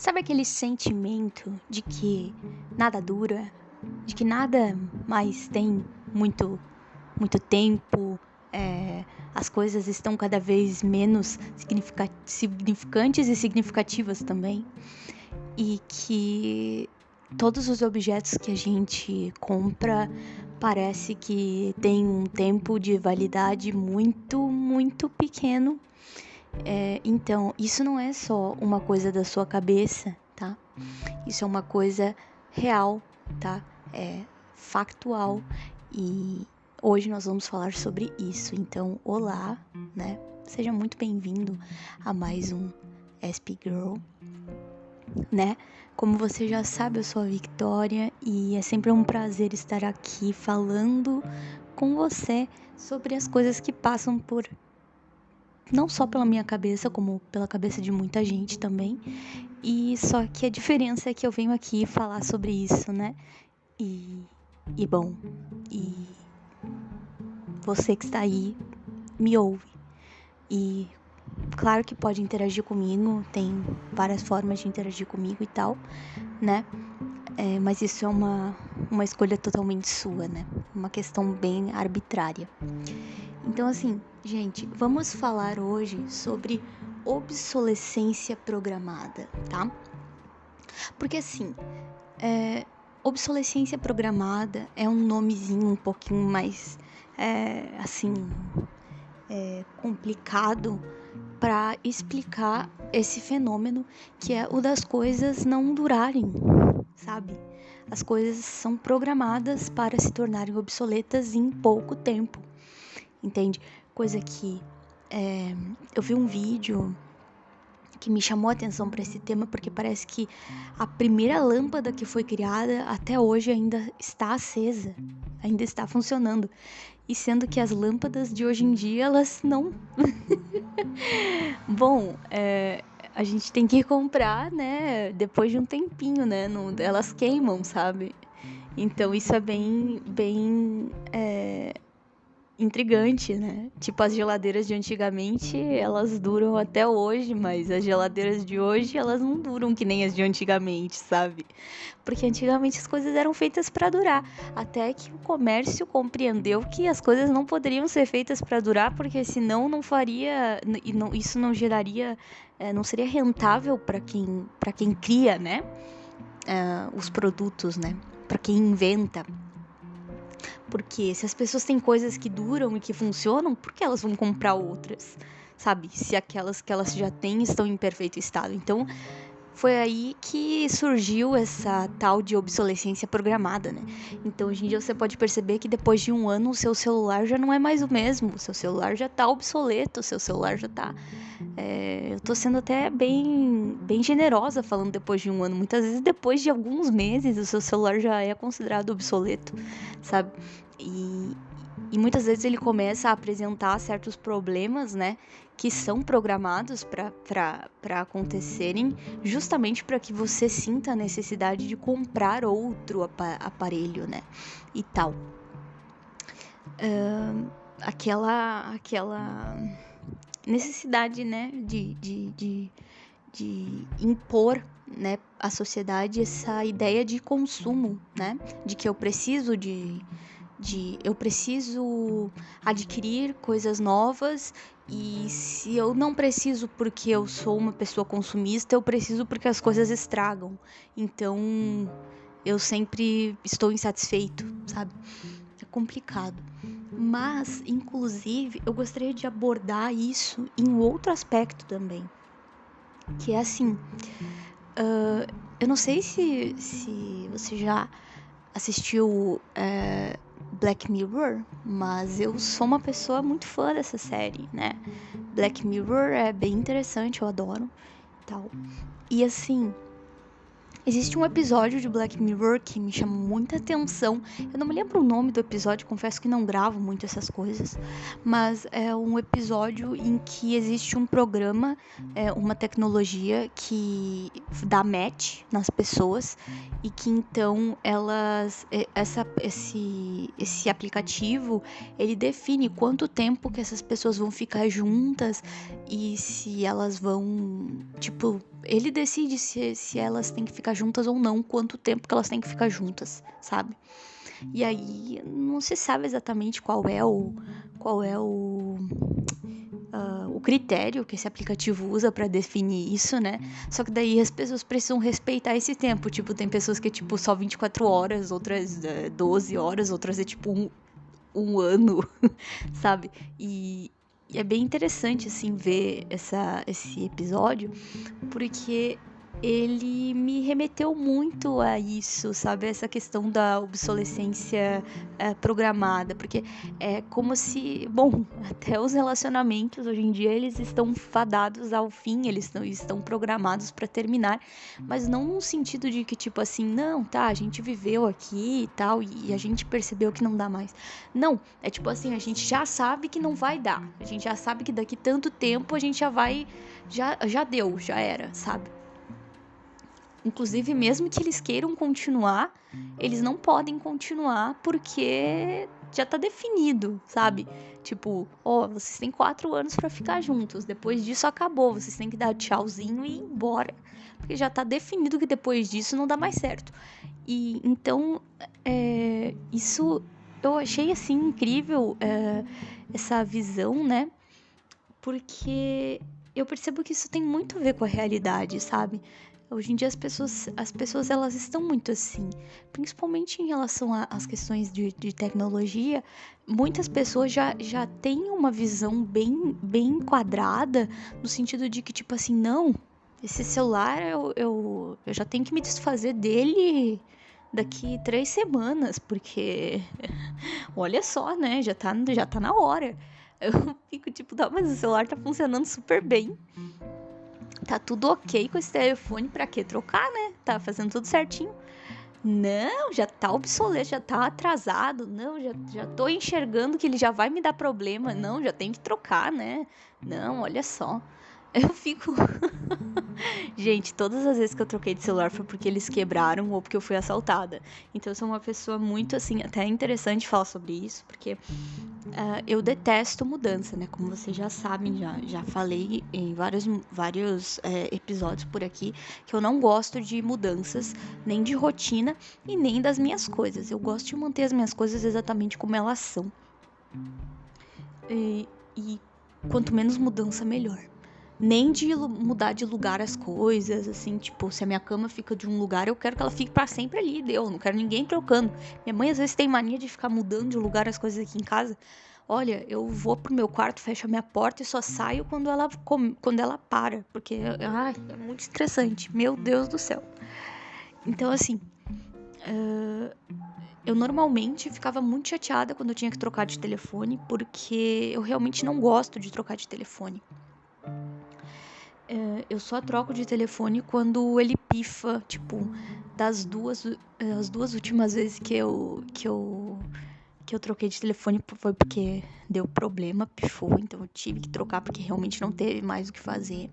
Sabe aquele sentimento de que nada dura, de que nada mais tem muito tempo, as coisas estão cada vez menos significantes e significativas também, e que todos os objetos que a gente compra parece que tem um tempo de validade muito pequeno. Então, isso não é só uma coisa da sua cabeça, tá? Isso é uma coisa real, tá? É factual. E hoje nós vamos falar sobre isso. Então, olá, né? Seja muito bem-vindo a mais um SP Girl, né? Como você já sabe, eu sou a Victoria e é sempre um prazer estar aqui falando com você sobre as coisas que passam por não só pela minha cabeça, como pela cabeça de muita gente também. E só que a diferença é que eu venho aqui falar sobre isso, né? E bom, e você que está aí me ouve. E claro que pode interagir comigo, tem várias formas de interagir comigo e tal, né? Mas isso é uma escolha totalmente sua, né? Uma questão bem arbitrária. Então, assim, gente, vamos falar hoje sobre obsolescência programada, tá? Porque, assim, obsolescência programada é um nomezinho um pouquinho mais, complicado para explicar esse fenômeno que é o das coisas não durarem, sabe? As coisas são programadas para se tornarem obsoletas em pouco tempo, entende? Coisa que eu vi um vídeo que me chamou a atenção para esse tema, porque parece que a primeira lâmpada que foi criada até hoje ainda está acesa, ainda está funcionando. E sendo que as lâmpadas de hoje em dia, elas não... Bom, a gente tem que comprar, né, depois de um tempinho, né, não, elas queimam, sabe? Então isso é bem intrigante, né? Tipo, as geladeiras de antigamente, elas duram até hoje, mas as geladeiras de hoje, elas não duram que nem as de antigamente, sabe? Porque antigamente as coisas eram feitas para durar, até que o comércio compreendeu que as coisas não poderiam ser feitas para durar, porque senão não faria, e não, isso não geraria, não seria rentável para quem cria, né? Os produtos, né? Para quem inventa. Porque se as pessoas têm coisas que duram e que funcionam, por que elas vão comprar outras? Sabe? Se aquelas que elas já têm estão em perfeito estado. Então, foi aí que surgiu essa tal de obsolescência programada, né? Então, hoje em dia você pode perceber que depois de um ano o seu celular já não é mais o mesmo. O seu celular já tá obsoleto, o seu celular já tá... eu tô sendo até bem generosa falando depois de um ano. Muitas vezes depois de alguns meses o seu celular já é considerado obsoleto, sabe? E muitas vezes ele começa a apresentar certos problemas, né, que são programados para acontecerem, justamente para que você sinta a necessidade de comprar outro aparelho, né, e tal. Aquela necessidade, né, de impor, né, à sociedade essa ideia de consumo, né, de que eu preciso eu preciso adquirir coisas novas, e se eu não preciso porque eu sou uma pessoa consumista, eu preciso porque as coisas estragam. Então, eu sempre estou insatisfeito, sabe? É complicado. Mas, inclusive, eu gostaria de abordar isso em outro aspecto também. Que é assim, eu não sei se você já assistiu Black Mirror, mas eu sou uma pessoa muito fã dessa série, né? Black Mirror é bem interessante, eu adoro e tal. E assim, existe um episódio de Black Mirror que me chama muita atenção. Eu não me lembro o nome do episódio, confesso que não gravo muito essas coisas. Mas é um episódio em que existe um programa, uma tecnologia que dá match nas pessoas. E que então esse aplicativo, ele define quanto tempo que essas pessoas vão ficar juntas. E se elas vão, tipo, ele decide se elas têm que ficar juntas ou não, quanto tempo que elas têm que ficar juntas, sabe? E aí não se sabe exatamente qual é o critério que esse aplicativo usa pra definir isso, né? Só que daí as pessoas precisam respeitar esse tempo. Tipo, tem pessoas que é tipo só 24 horas, outras 12 horas, outras é tipo um ano, sabe? E é bem interessante, assim, ver esse episódio, porque ele me remeteu muito a isso, sabe? Essa questão da obsolescência programada, porque é como se, bom, até os relacionamentos hoje em dia eles estão fadados ao fim, eles estão programados para terminar, mas não num sentido de que tipo assim, não, tá, a gente viveu aqui e tal e a gente percebeu que não dá mais. Não, é tipo assim, a gente já sabe que não vai dar, a gente já sabe que daqui tanto tempo a gente já deu, já era, sabe? Inclusive, mesmo que eles queiram continuar, eles não podem continuar porque já tá definido, sabe? Tipo, ó, vocês têm 4 anos pra ficar juntos. Depois disso acabou. Vocês têm que dar tchauzinho e ir embora. Porque já tá definido que depois disso não dá mais certo. E então, isso eu achei assim incrível, essa visão, né? Porque eu percebo que isso tem muito a ver com a realidade, sabe? Hoje em dia as pessoas elas estão muito assim, principalmente em relação às questões de tecnologia. Muitas pessoas já têm uma visão bem enquadrada, no sentido de que, tipo assim, não, esse celular eu já tenho que me desfazer dele daqui 3 semanas, porque olha só, né? Já tá na hora. Eu fico tipo, tá, mas o celular tá funcionando super bem. Tá tudo ok com esse telefone, pra que trocar, né? Tá fazendo tudo certinho. Não, já tá obsoleto, já tá atrasado. Não, já tô enxergando que ele já vai me dar problema. Não, já tem que trocar, né? Não, olha só. Eu fico. Gente, todas as vezes que eu troquei de celular foi porque eles quebraram ou porque eu fui assaltada. Então eu sou uma pessoa muito assim, até interessante falar sobre isso, porque eu detesto mudança, né? Como vocês já sabem, já falei em vários episódios por aqui que eu não gosto de mudanças, nem de rotina e nem das minhas coisas. Eu gosto de manter as minhas coisas exatamente como elas são. E quanto menos mudança, melhor. Nem de mudar de lugar as coisas, assim, tipo, se a minha cama fica de um lugar, eu quero que ela fique para sempre ali, deu, não quero ninguém trocando. Minha mãe às vezes tem mania de ficar mudando de lugar as coisas aqui em casa. Olha, eu vou pro meu quarto, fecho a minha porta e só saio quando ela para, porque, ai, é muito estressante, meu Deus do céu. Então, assim, eu normalmente ficava muito chateada quando eu tinha que trocar de telefone, porque eu realmente não gosto de trocar de telefone. Eu só troco de telefone quando ele pifa, tipo, as duas últimas vezes que eu troquei de telefone foi porque deu problema, pifou, então eu tive que trocar porque realmente não teve mais o que fazer.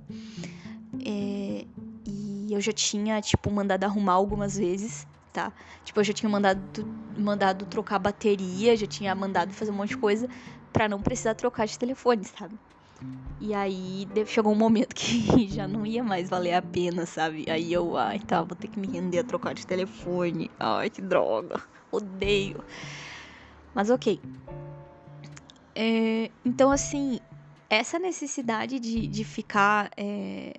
E eu já tinha, tipo, mandado arrumar algumas vezes, tá? Tipo, eu já tinha mandado trocar a bateria, já tinha mandado fazer um monte de coisa pra não precisar trocar de telefone, sabe? E aí chegou um momento que já não ia mais valer a pena, sabe? Aí ai, tá, vou ter que me render a trocar de telefone. Ai, que droga. Odeio. Mas ok. Então, assim, essa necessidade de ficar,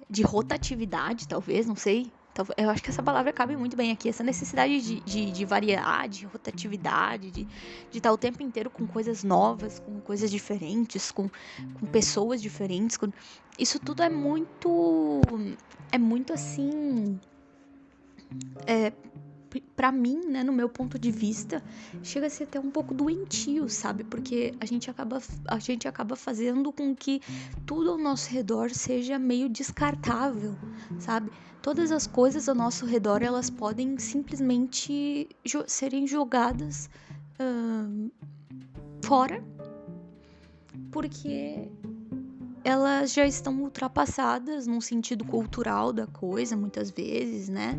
de rotatividade, talvez, não sei. Eu acho que essa palavra cabe muito bem aqui. Essa necessidade de variar, de rotatividade, de estar o tempo inteiro com coisas novas, com coisas diferentes, com pessoas diferentes. Isso tudo é muito. É muito assim. Pra mim, né, no meu ponto de vista, chega a ser até um pouco doentio, sabe? Porque a gente acaba fazendo com que tudo ao nosso redor seja meio descartável, sabe? Todas as coisas ao nosso redor, elas podem simplesmente serem jogadas fora, porque elas já estão ultrapassadas num sentido cultural da coisa, muitas vezes, né?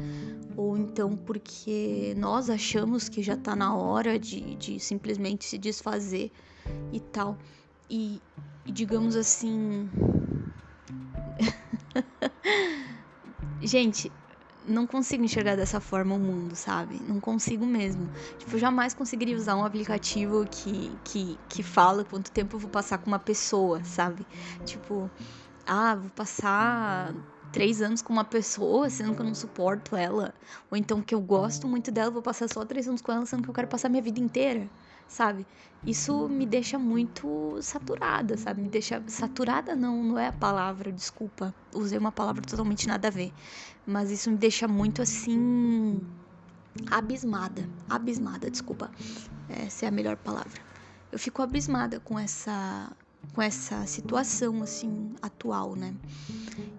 Ou então porque nós achamos que já tá na hora de simplesmente se desfazer e tal. E digamos assim, Gente, não consigo enxergar dessa forma o mundo, sabe? Não consigo mesmo. Tipo, eu jamais conseguiria usar um aplicativo que fala quanto tempo eu vou passar com uma pessoa, sabe? Tipo, vou passar 3 anos com uma pessoa, sendo que eu não suporto ela. Ou então que eu gosto muito dela, vou passar só 3 anos com ela, sendo que eu quero passar minha vida inteira, sabe? Isso me deixa muito saturada, sabe? Me deixa. Saturada não é a palavra, desculpa. Usei uma palavra totalmente nada a ver. Mas isso me deixa muito assim. Abismada. Abismada, desculpa. Essa é a melhor palavra. Eu fico abismada com essa situação, assim, atual, né?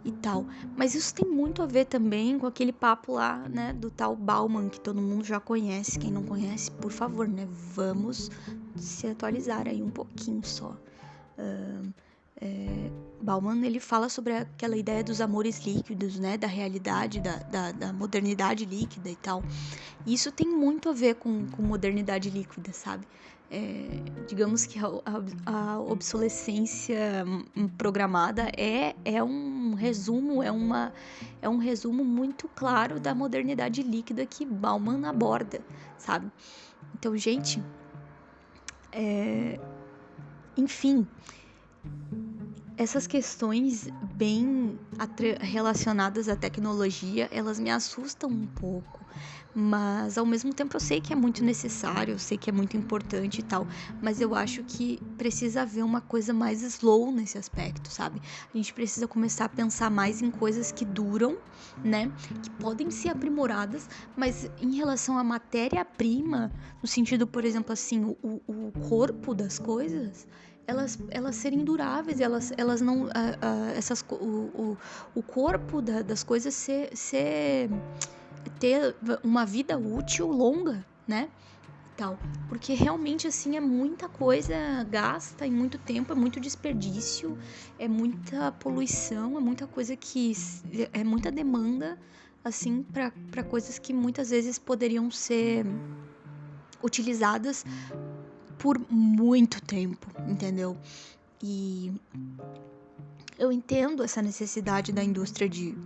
E tal. Mas isso tem muito a ver também com aquele papo lá, né, do tal Bauman, que todo mundo já conhece. Quem não conhece, por favor, né, vamos se atualizar aí um pouquinho só. Bauman, ele fala sobre aquela ideia dos amores líquidos, né, da realidade, da modernidade líquida e tal. E isso tem muito a ver com modernidade líquida, sabe? Digamos que a obsolescência programada é um resumo, é um resumo muito claro da modernidade líquida que Bauman aborda, sabe? Então, gente, enfim, essas questões bem relacionadas à tecnologia, elas me assustam um pouco. Mas ao mesmo tempo eu sei que é muito necessário, eu sei que é muito importante e tal, mas eu acho que precisa haver uma coisa mais slow nesse aspecto, sabe? A gente precisa começar a pensar mais em coisas que duram, né? Que podem ser aprimoradas, mas em relação à matéria-prima, no sentido, por exemplo, assim, o corpo das coisas, elas serem duráveis, elas não. O corpo das coisas ter uma vida útil longa, né? Tal. Porque realmente, assim, é muita coisa gasta em muito tempo, é muito desperdício, é muita poluição, é muita coisa que. É muita demanda, assim, para coisas que muitas vezes poderiam ser utilizadas por muito tempo, entendeu? E eu entendo essa necessidade da indústria de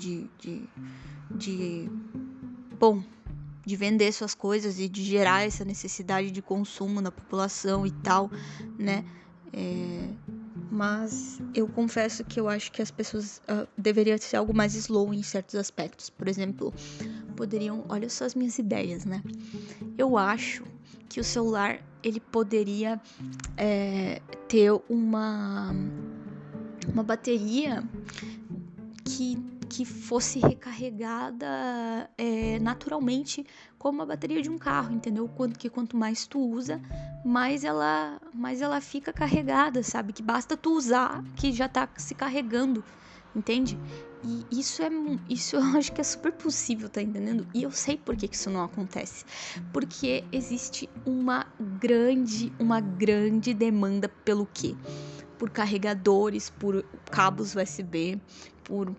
vender suas coisas e de gerar essa necessidade de consumo na população e tal, né? Mas eu confesso que eu acho que as pessoas deveriam ser algo mais slow em certos aspectos. Por exemplo, poderiam... Olha só as minhas ideias, né? Eu acho que o celular, ele poderia ter uma bateria que fosse recarregada naturalmente como a bateria de um carro, entendeu? Quanto mais tu usa, mais ela fica carregada, sabe? Que basta tu usar que já tá se carregando, entende? E isso eu acho que é super possível, tá entendendo? E eu sei por que isso não acontece. Porque existe uma grande demanda pelo quê? Por carregadores, por cabos USB, por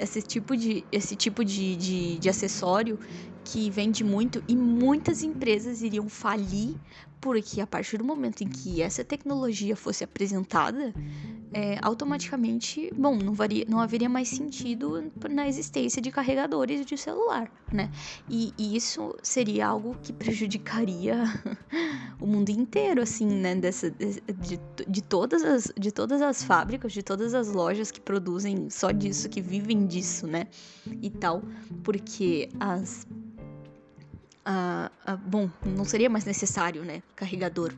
esse tipo de acessório que vende muito, e muitas empresas iriam falir, porque a partir do momento em que essa tecnologia fosse apresentada, automaticamente, não haveria mais sentido na existência de carregadores de celular, né? E isso seria algo que prejudicaria o mundo inteiro, assim, né? De todas as fábricas, de todas as lojas que produzem só disso, que vivem disso, né? E tal, porque não seria mais necessário, né? Carregador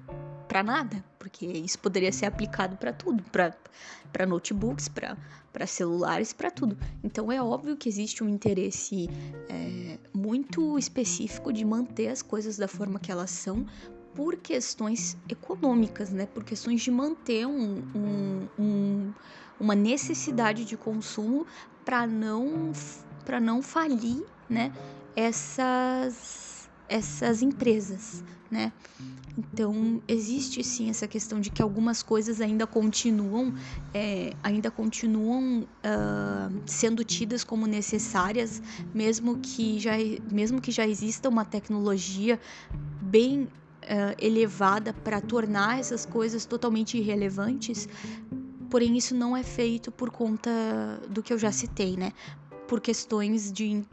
para nada, porque isso poderia ser aplicado para tudo, para notebooks, para celulares, para tudo. Então é óbvio que existe um interesse muito específico de manter as coisas da forma que elas são, por questões econômicas, né? Por questões de manter uma necessidade de consumo para não falir, né? Essas empresas, né? Então, existe sim essa questão de que algumas coisas ainda continuam sendo tidas como necessárias, mesmo que já exista uma tecnologia bem elevada para tornar essas coisas totalmente irrelevantes, porém isso não é feito por conta do que eu já citei, né? por questões de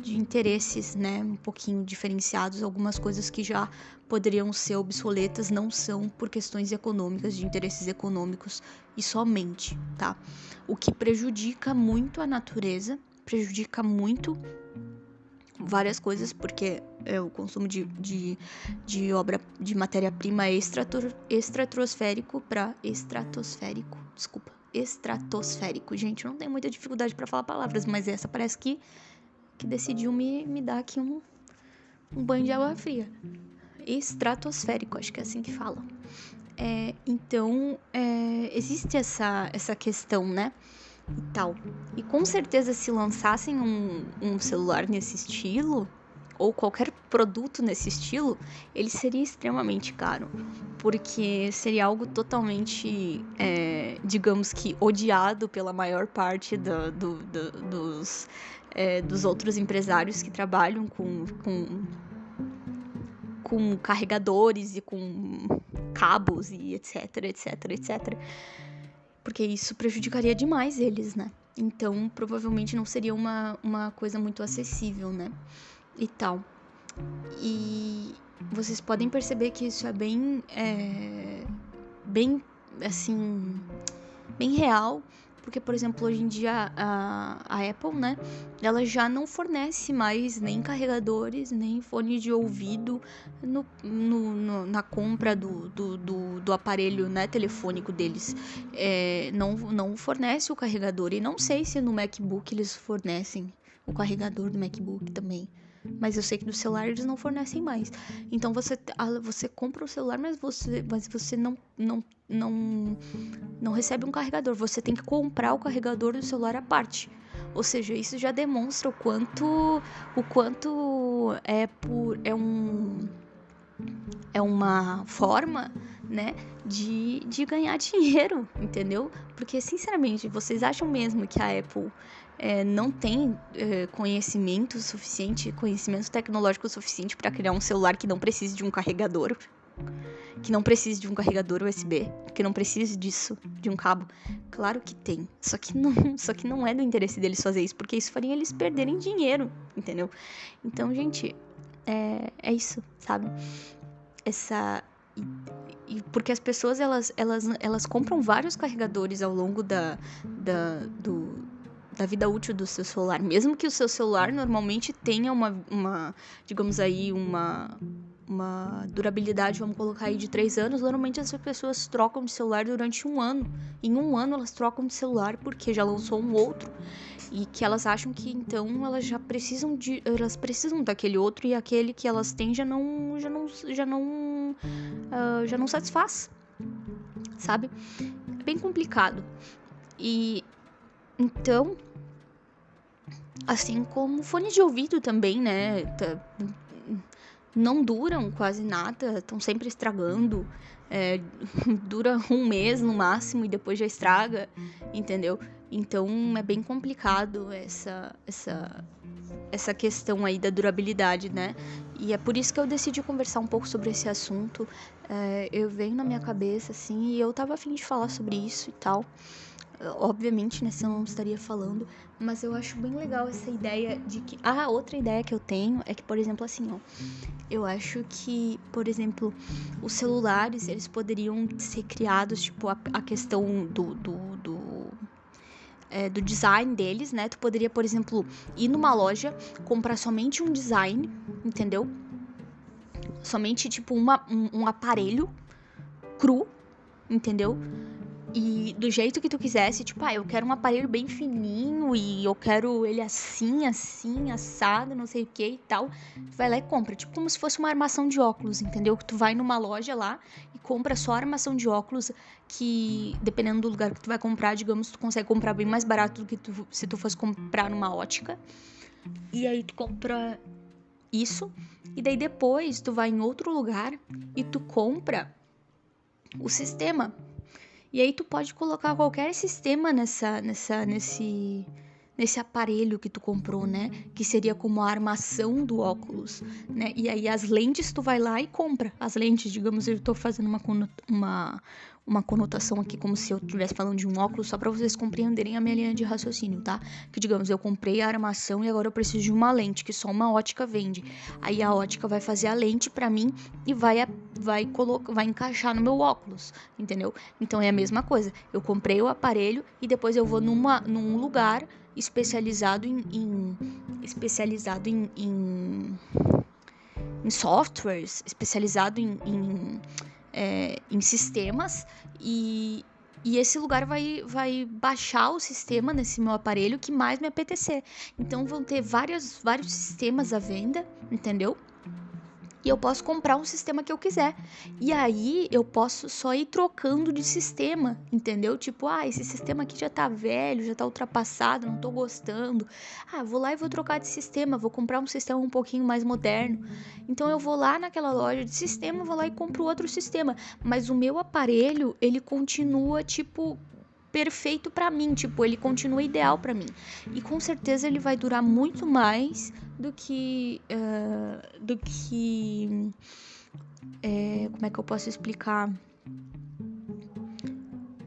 interesses, né, um pouquinho diferenciados. Algumas coisas que já poderiam ser obsoletas não são por questões econômicas, de interesses econômicos e somente, tá? O que prejudica muito a natureza, prejudica muito várias coisas, porque o consumo de matéria-prima estratosférico para estratosférico. Gente, eu não tenho muita dificuldade para falar palavras, mas essa parece que decidiu me dar aqui um banho de água fria. Estratosférico, acho que é assim que fala. Então, existe essa questão, né? E tal. E com certeza, se lançassem um celular nesse estilo, ou qualquer produto nesse estilo, ele seria extremamente caro. Porque seria algo totalmente, digamos que, odiado pela maior parte dos outros empresários que trabalham com carregadores e com cabos e etc, etc, etc. Porque isso prejudicaria demais eles, né? Então, provavelmente não seria uma coisa muito acessível, né? E tal. E vocês podem perceber que isso é bem, assim, bem real. Porque, por exemplo, hoje em dia a Apple, né, ela já não fornece mais nem carregadores, nem fone de ouvido na compra do aparelho, né, telefônico deles. Não fornece o carregador. E não sei se no MacBook eles fornecem o carregador do MacBook também. Mas eu sei que do celular eles não fornecem mais. Então você compra o celular, mas você não recebe um carregador. Você tem que comprar o carregador do celular à parte. Ou seja, isso já demonstra o quanto é uma forma, né, de ganhar dinheiro, entendeu? Porque, sinceramente, vocês acham mesmo que a Apple não tem conhecimento tecnológico suficiente para criar um celular que não precise de um carregador? Que não precise de um carregador USB? Que não precise disso, de um cabo? Claro que tem. Só que não é do interesse deles fazer isso, porque isso faria eles perderem dinheiro, entendeu? Então, gente, é isso, sabe? Porque as pessoas elas compram vários carregadores ao longo da vida útil do seu celular, mesmo que o seu celular normalmente tenha uma digamos aí, uma durabilidade, vamos colocar aí, de 3 anos. Normalmente as pessoas trocam de celular durante 1 ano. Em 1 ano elas trocam de celular porque já lançou um outro e que elas acham que então elas já precisam daquele outro, e aquele que elas têm já não satisfaz, sabe? É bem complicado. E então, assim como fone de ouvido também, né? Não duram quase nada, estão sempre estragando. Dura 1 mês no máximo e depois já estraga, entendeu? Então é bem complicado essa questão aí da durabilidade, né? E é por isso que eu decidi conversar um pouco sobre esse assunto. Eu venho na minha cabeça, assim, e eu tava a fim de falar sobre isso e tal. Obviamente, né, senão eu não estaria falando, mas eu acho bem legal essa ideia de que... outra ideia que eu tenho é que, por exemplo, assim, ó, eu acho que, por exemplo, os celulares, eles poderiam ser criados, tipo, a questão do design deles, né? Tu poderia, por exemplo, ir numa loja, comprar somente um design, entendeu? Somente, tipo, um aparelho cru, entendeu? E do jeito que tu quisesse, tipo, eu quero um aparelho bem fininho e eu quero ele assim, assado, não sei o que e tal. Tu vai lá e compra, tipo como se fosse uma armação de óculos, entendeu? Que tu vai numa loja lá e compra só a armação de óculos, que dependendo do lugar que tu vai comprar, digamos, tu consegue comprar bem mais barato do que se tu fosse comprar numa ótica. E aí tu compra isso, e daí depois tu vai em outro lugar e tu compra o sistema. E aí tu pode colocar qualquer sistema nesse aparelho que tu comprou, né? Que seria como a armação do óculos, né? E aí as lentes tu vai lá e compra. As lentes, digamos, eu tô fazendo uma conotação aqui como se eu estivesse falando de um óculos, só para vocês compreenderem a minha linha de raciocínio, tá? Que, digamos, eu comprei a armação e agora eu preciso de uma lente, que só uma ótica vende. Aí a ótica vai fazer a lente para mim e vai encaixar no meu óculos, entendeu? Então é a mesma coisa. Eu comprei o aparelho e depois eu vou num lugar especializado em softwares, especializado em sistemas e esse lugar vai baixar o sistema nesse meu aparelho que mais me apetecer. Então vão ter vários sistemas à venda, entendeu? E eu posso comprar um sistema que eu quiser. E aí eu posso só ir trocando de sistema, entendeu? Tipo, esse sistema aqui já tá velho, já tá ultrapassado, não tô gostando. Vou lá e vou trocar de sistema, vou comprar um sistema um pouquinho mais moderno. Então eu vou lá naquela loja de sistema, vou lá e compro outro sistema. Mas o meu aparelho, ele continua, tipo, perfeito pra mim, tipo, ele continua ideal pra mim. E com certeza ele vai durar muito mais do que como é que eu posso explicar?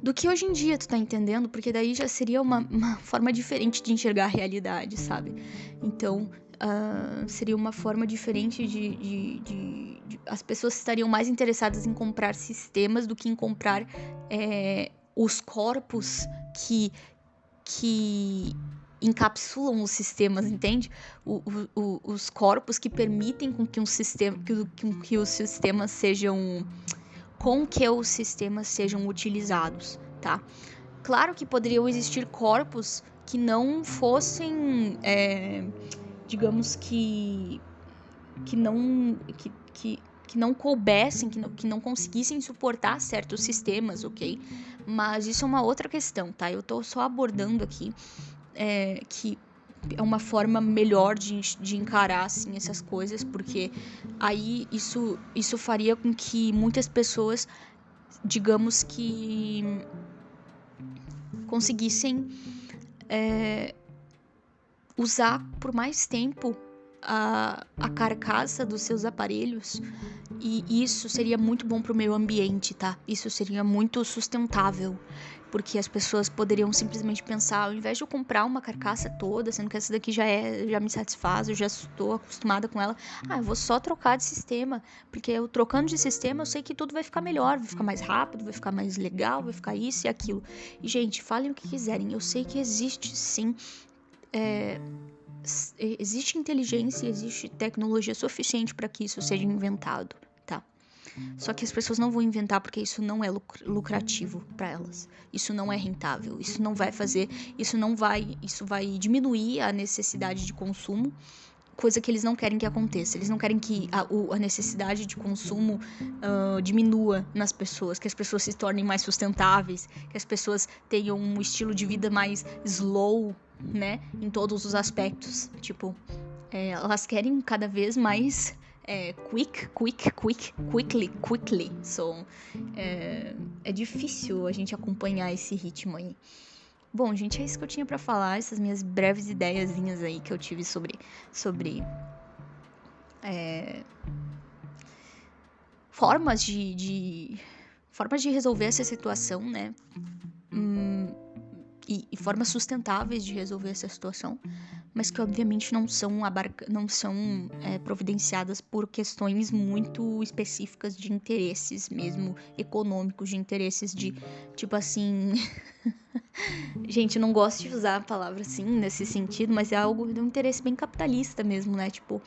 Do que hoje em dia, tu tá entendendo? Porque daí já seria uma forma diferente de enxergar a realidade, sabe? Então, seria uma forma diferente as pessoas estariam mais interessadas em comprar sistemas do que em comprar os corpos que encapsulam os sistemas, entende? Os corpos que permitem que os sistemas sejam utilizados, tá? Claro que poderiam existir corpos que não fossem, digamos que não coubessem, que não conseguissem suportar certos sistemas, ok? Mas isso é uma outra questão, tá? Eu tô só abordando aqui que é uma forma melhor de encarar, assim, essas coisas, porque aí isso faria com que muitas pessoas, digamos que conseguissem usar por mais tempo a carcaça dos seus aparelhos, e isso seria muito bom para o meio ambiente, tá? Isso seria muito sustentável, porque as pessoas poderiam simplesmente pensar, ao invés de eu comprar uma carcaça toda, sendo que essa daqui já me satisfaz, eu já estou acostumada com ela, eu vou só trocar de sistema, porque eu trocando de sistema eu sei que tudo vai ficar melhor, vai ficar mais rápido, vai ficar mais legal, vai ficar isso e aquilo. E, gente, falem o que quiserem, eu sei que existe sim existe inteligência e existe tecnologia suficiente para que isso seja inventado, tá? Só que as pessoas não vão inventar porque isso não é lucrativo para elas. Isso não é rentável, isso não vai fazer, isso vai diminuir a necessidade de consumo, coisa que eles não querem que aconteça. Eles não querem que a necessidade de consumo diminua nas pessoas, que as pessoas se tornem mais sustentáveis, que as pessoas tenham um estilo de vida mais slow, né, em todos os aspectos. Tipo, elas querem cada vez mais quickly. So, é difícil a gente acompanhar esse ritmo aí. Bom, gente, é isso que eu tinha pra falar, essas minhas breves ideiazinhas aí que eu tive sobre formas de resolver essa situação, né? E formas sustentáveis de resolver essa situação, mas que obviamente não são providenciadas por questões muito específicas de interesses mesmo econômicos, de interesses de, tipo assim... Gente, eu não gosto de usar a palavra assim, nesse sentido, mas é algo de um interesse bem capitalista mesmo, né? Tipo,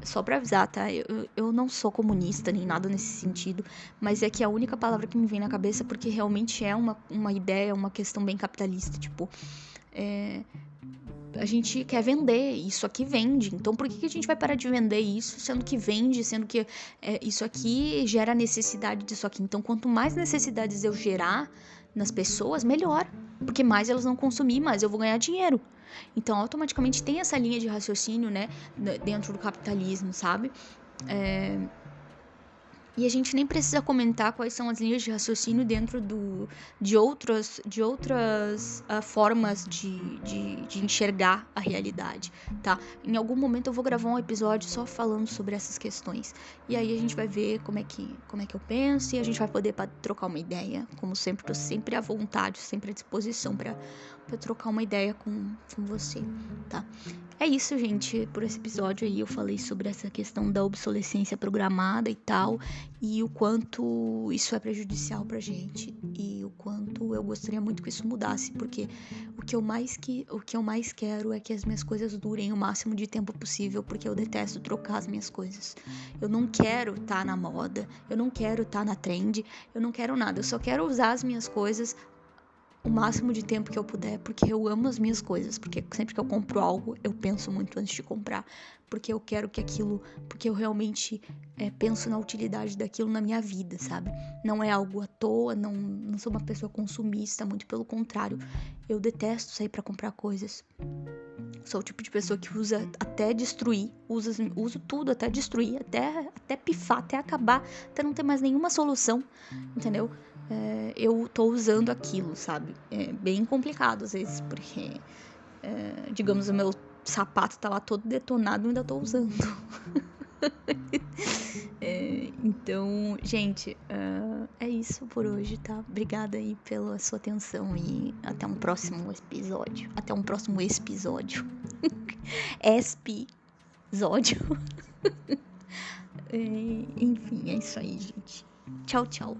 só pra avisar, tá? Eu não sou comunista nem nada nesse sentido, mas é que a única palavra que me vem na cabeça, porque realmente é uma ideia, uma questão bem capitalista, tipo... a gente quer vender, isso aqui vende, então por que a gente vai parar de vender isso, sendo que vende, sendo que isso aqui gera necessidade disso aqui? Então, quanto mais necessidades eu gerar nas pessoas, melhor, porque mais elas vão consumir, mais eu vou ganhar dinheiro. Então, automaticamente tem essa linha de raciocínio, né, dentro do capitalismo, sabe? E a gente nem precisa comentar quais são as linhas de raciocínio dentro de outras formas de enxergar a realidade, tá? Em algum momento eu vou gravar um episódio só falando sobre essas questões. E aí a gente vai ver como é que eu penso e a gente vai poder trocar uma ideia. Como sempre, tô sempre à vontade, sempre à disposição para trocar uma ideia com você, tá? É isso, gente. Por esse episódio aí eu falei sobre essa questão da obsolescência programada e tal, e o quanto isso é prejudicial pra gente, e o quanto eu gostaria muito que isso mudasse, porque o que eu mais quero é que as minhas coisas durem o máximo de tempo possível, porque eu detesto trocar as minhas coisas. Eu não quero estar na moda, eu não quero estar na trend, eu não quero nada, eu só quero usar as minhas coisas o máximo de tempo que eu puder, porque eu amo as minhas coisas, porque sempre que eu compro algo, eu penso muito antes de comprar, porque eu quero que aquilo, porque eu realmente penso na utilidade daquilo na minha vida, sabe? Não é algo à toa, não sou uma pessoa consumista, muito pelo contrário, eu detesto sair pra comprar coisas. Sou o tipo de pessoa que usa até destruir, uso tudo até destruir, até pifar, até acabar, até não ter mais nenhuma solução, entendeu? Eu tô usando aquilo, sabe? É bem complicado às vezes, porque, digamos, o meu sapato tá lá todo detonado e ainda tô usando. Então, gente, é isso por hoje, tá? Obrigada aí pela sua atenção e até um próximo episódio. Até um próximo episódio. Episódio. Enfim, é isso aí, gente. Tchau, tchau.